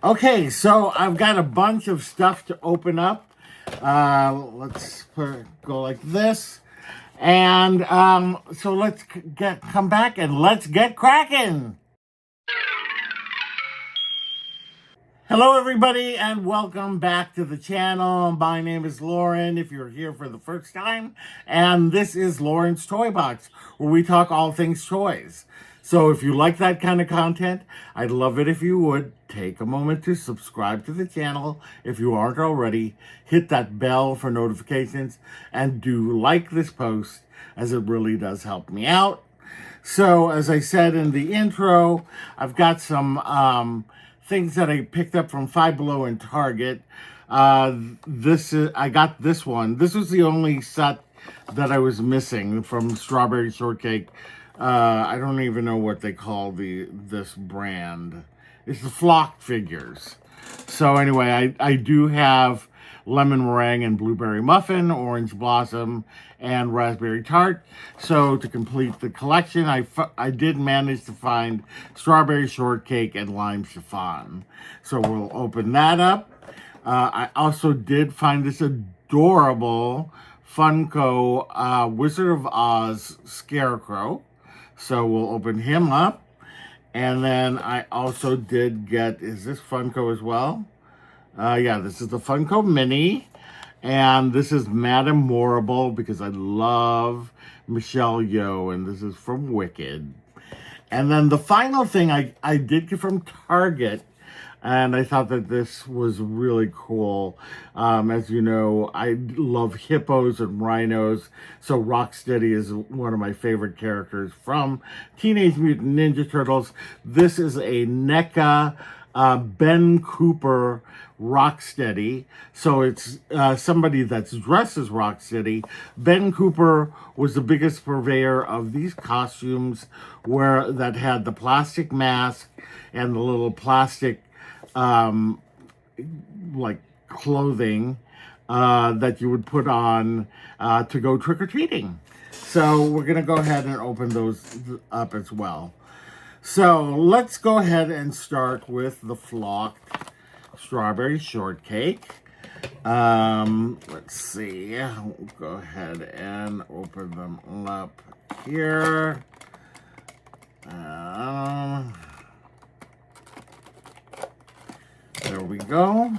Okay, so I've got a bunch of stuff to open up. Let's go like this. And so let's come back and let's get cracking. Hello, everybody, and welcome back to the channel. My name is Lauren, if you're here for the first time, and this is Lauren's Toy Box, where we talk all things toys. So if you like that kind of content, I'd love it if you would take a moment to subscribe to the channel if you aren't already, hit that bell for notifications, and do like this post, as it really does help me out. So, as I said in the intro, I've got some things that I picked up from Five Below and Target. I got this one. This was the only set that I was missing from Strawberry Shortcake. I don't even know what they call this brand. It's the flocked figures. So anyway, I do have lemon meringue and blueberry muffin, orange blossom, and raspberry tart. So to complete the collection, I did manage to find strawberry shortcake and lime chiffon. So we'll open that up. I also did find this adorable Funko Wizard of Oz Scarecrow. So we'll open him up. And then I also did get, is this Funko as well? Yeah, this is the Funko Mini. And this is Madame Morrible, because I love Michelle Yeoh, and this is from Wicked. And then the final thing I did get from Target, and I thought that this was really cool. As you know, I love hippos and rhinos, so Rocksteady is one of my favorite characters from Teenage Mutant Ninja Turtles. This is a NECA Ben Cooper Rocksteady. So it's somebody that's dressed as Rocksteady. Ben Cooper was the biggest purveyor of these costumes that had the plastic mask and the little plastic like clothing that you would put on to go trick-or-treating. So we're gonna go ahead and open those up as well. So let's go ahead and start with the flocked Strawberry Shortcake. Let's see. We'll go ahead and open them up here. There we go.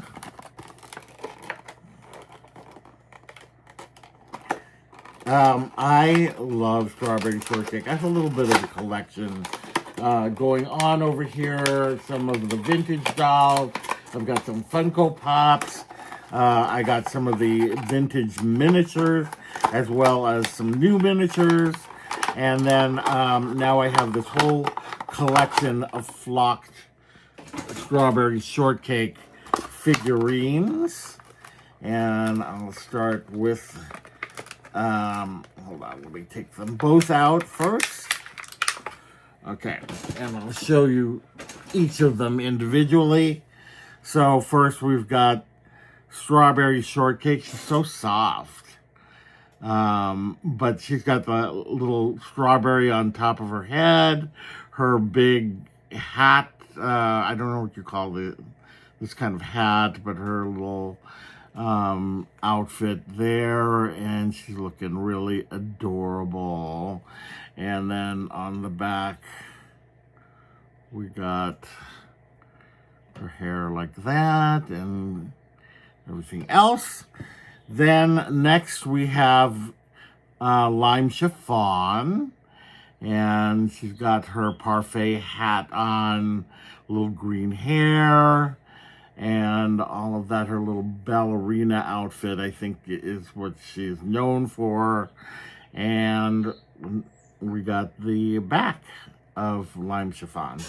I love Strawberry Shortcake. I have a little bit of a collection going on over here. Some of the vintage dolls. I've got some Funko Pops. I got some of the vintage miniatures, as well as some new miniatures. And then now I have this whole collection of flocked Strawberry Shortcake figurines. And I'll start with, hold on, let me take them both out first. Okay, and I'll show you each of them individually. So first we've got Strawberry Shortcake. She's so soft. But she's got the little strawberry on top of her head, her big hat. I don't know what you call this kind of hat, but her little outfit there, and she's looking really adorable. And then on the back, we got her hair like that and everything else. Then next we have lime chiffon, and she's got her parfait hat on, little green hair, and all of that. Her little ballerina outfit, I think, is what she's known for. And we got the back of lime chiffon.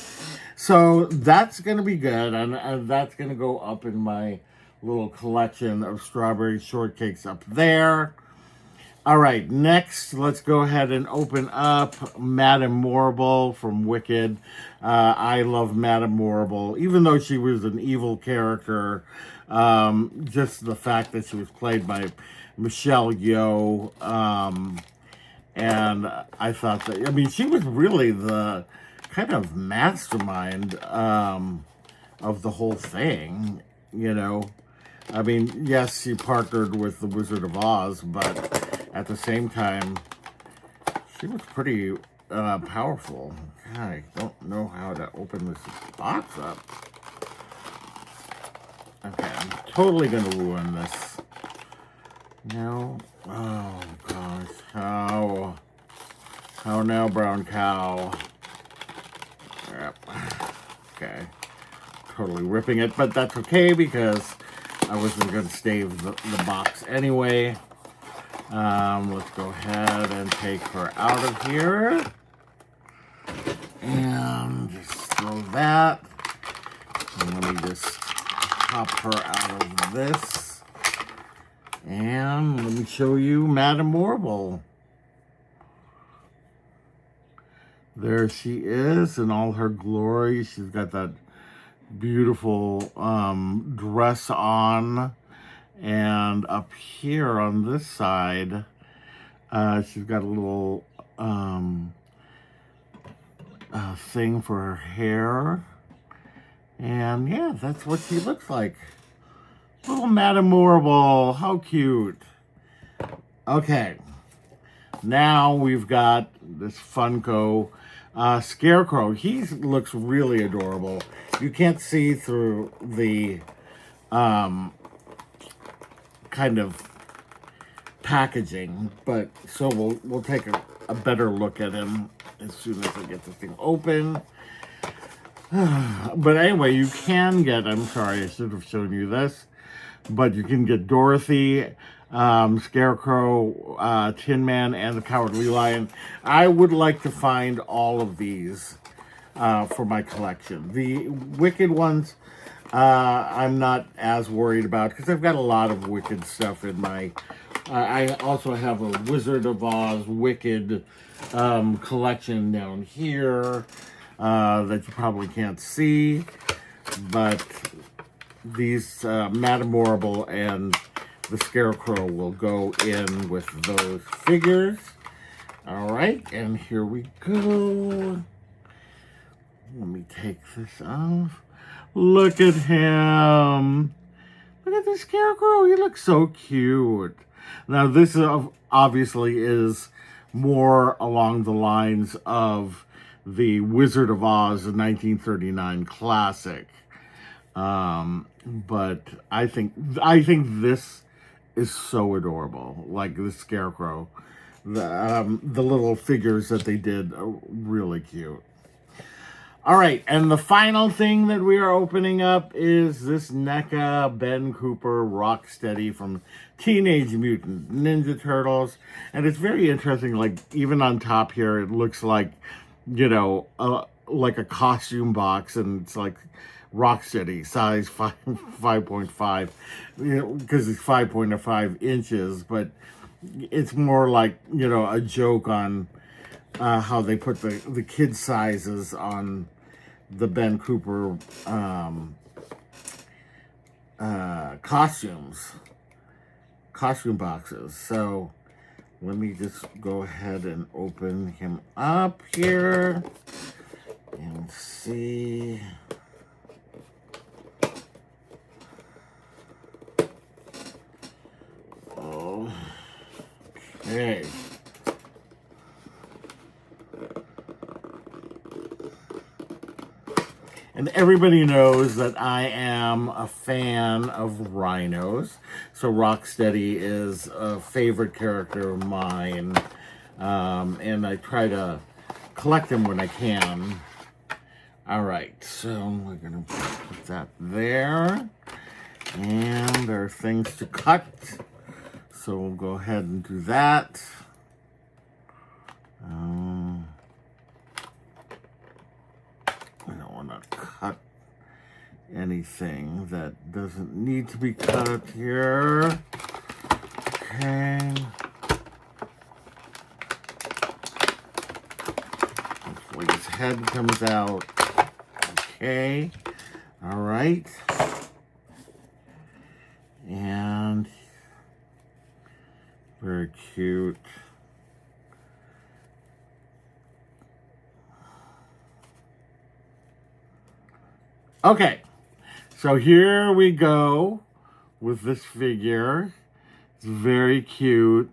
So that's going to be good, and that's going to go up in my little collection of strawberry shortcakes up there. All right, next, let's go ahead and open up Madame Morrible from Wicked. I love Madame Morrible, even though she was an evil character. Just the fact that she was played by Michelle Yeoh, and I thought that, I mean, she was really the kind of mastermind of the whole thing, you know. I mean, yes, she partnered with the Wizard of Oz, but at the same time, she was pretty powerful. God, I don't know how to open this box up. Okay, I'm totally going to ruin this. No. Oh, gosh. How? How now, brown cow? Yep. Okay. Totally ripping it, but that's okay because I wasn't going to save the box anyway. Let's go ahead and take her out of here. And just throw that. And let me just pop her out of this. And let me show you Madame Morble. There she is in all her glory. She's got that beautiful dress on. And up here on this side, she's got a little thing for her hair. And yeah, that's what she looks like. Little Madame Morble, how cute. Okay, now we've got this Funko Scarecrow. He looks really adorable. You can't see through the kind of packaging, but so we'll take a better look at him as soon as I get this thing open. But anyway, you can get, I'm sorry, I should have shown you this, but you can get Dorothy, Scarecrow, Tin Man, and the Cowardly Lion. I would like to find all of these for my collection. The Wicked ones, I'm not as worried about because I've got a lot of Wicked stuff in my... I also have a Wizard of Oz Wicked collection down here that you probably can't see, but these Madame Morble and the Scarecrow will go in with those figures. All right, and here we go. Let me take this off. Look at him. Look at the Scarecrow. He looks so cute. Now, this obviously is more along the lines of the Wizard of Oz, the 1939 classic. But I think this is so adorable. Like the Scarecrow. The little figures that they did are really cute. All right, and the final thing that we are opening up is this NECA Ben Cooper Rocksteady from Teenage Mutant Ninja Turtles. And it's very interesting, like, even on top here, it looks like, you know, like a costume box, and it's like Rocksteady, size 5.5, you know, because it's 5.5 inches, but it's more like, you know, a joke on how they put the kid sizes on the Ben Cooper costume boxes. So let me just go ahead and open him up here and see. Okay. And everybody knows that I am a fan of rhinos. So Rocksteady is a favorite character of mine. And I try to collect them when I can. All right, so we're going to put that there. And there are things to cut. So we'll go ahead and do that. I don't want to cut anything that doesn't need to be cut here. Okay. Hopefully his head comes out. Okay. All right. And very cute. Okay, So here we go with this figure. It's very cute.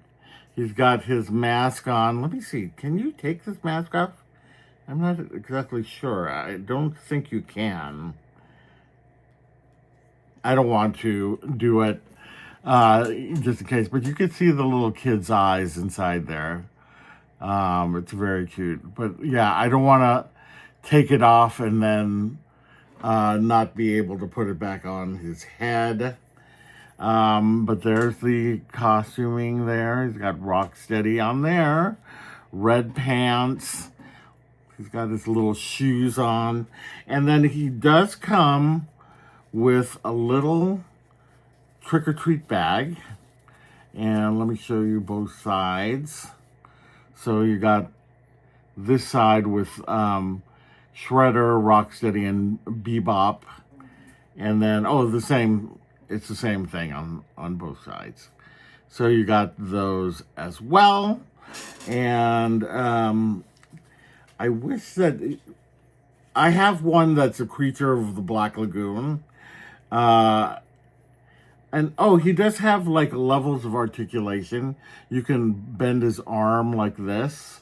He's got his mask on. Let me see. Can you take this mask off? I'm not exactly sure. I don't think you can. I don't want to do it just in case, but you can see the little kid's eyes inside there. It's very cute. But yeah, I don't want to take it off and then not be able to put it back on his head. But there's the costuming there. He's got Rocksteady on there. Red pants. He's got his little shoes on. And then he does come with a little trick-or-treat bag. And let me show you both sides. So you got this side with Shredder, Rocksteady, and Bebop. And then, it's the same thing on both sides. So you got those as well. And I wish that I have one that's a creature of the Black Lagoon. And he does have like levels of articulation. You can bend his arm like this.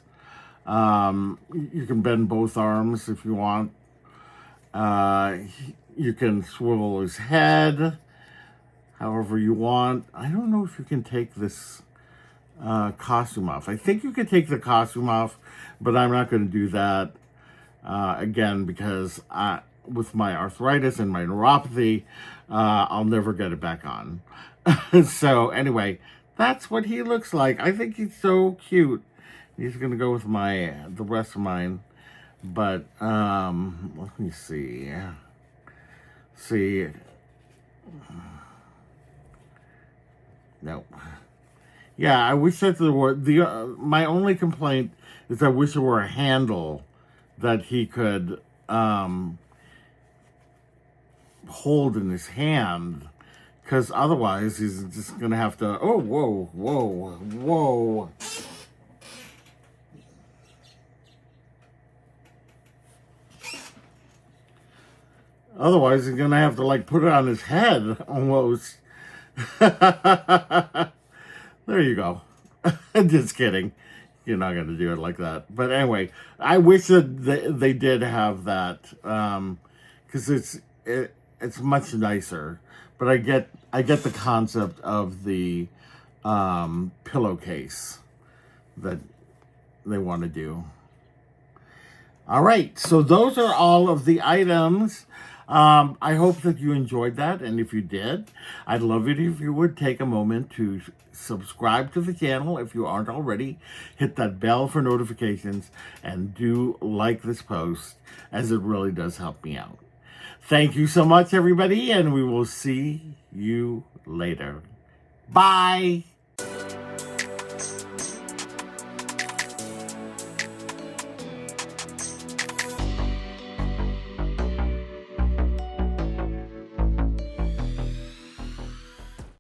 You can bend both arms if you want. You can swivel his head however you want. I don't know if you can take this costume off. I think you could take the costume off, but I'm not going to do that again because with my arthritis and my neuropathy, I'll never get it back on. So anyway, that's what he looks like. I think he's so cute. He's going to go with the rest of mine. But let me see. No. Yeah, I wish that there were my only complaint is I wish there were a handle that he could hold in his hand, because otherwise he's just gonna have to. Oh, whoa! Otherwise he's gonna have to like put it on his head almost. There you go. Just kidding. You're not going to do it like that. But anyway, I wish that they did have that because it's much nicer. But I get the concept of the pillowcase that they want to do. All right, so those are all of the items. I hope that you enjoyed that, and if you did, I'd love it if you would take a moment to subscribe to the channel if you aren't already, hit that bell for notifications, and do like this post, as it really does help me out. Thank you so much, everybody, and we will see you later. Bye!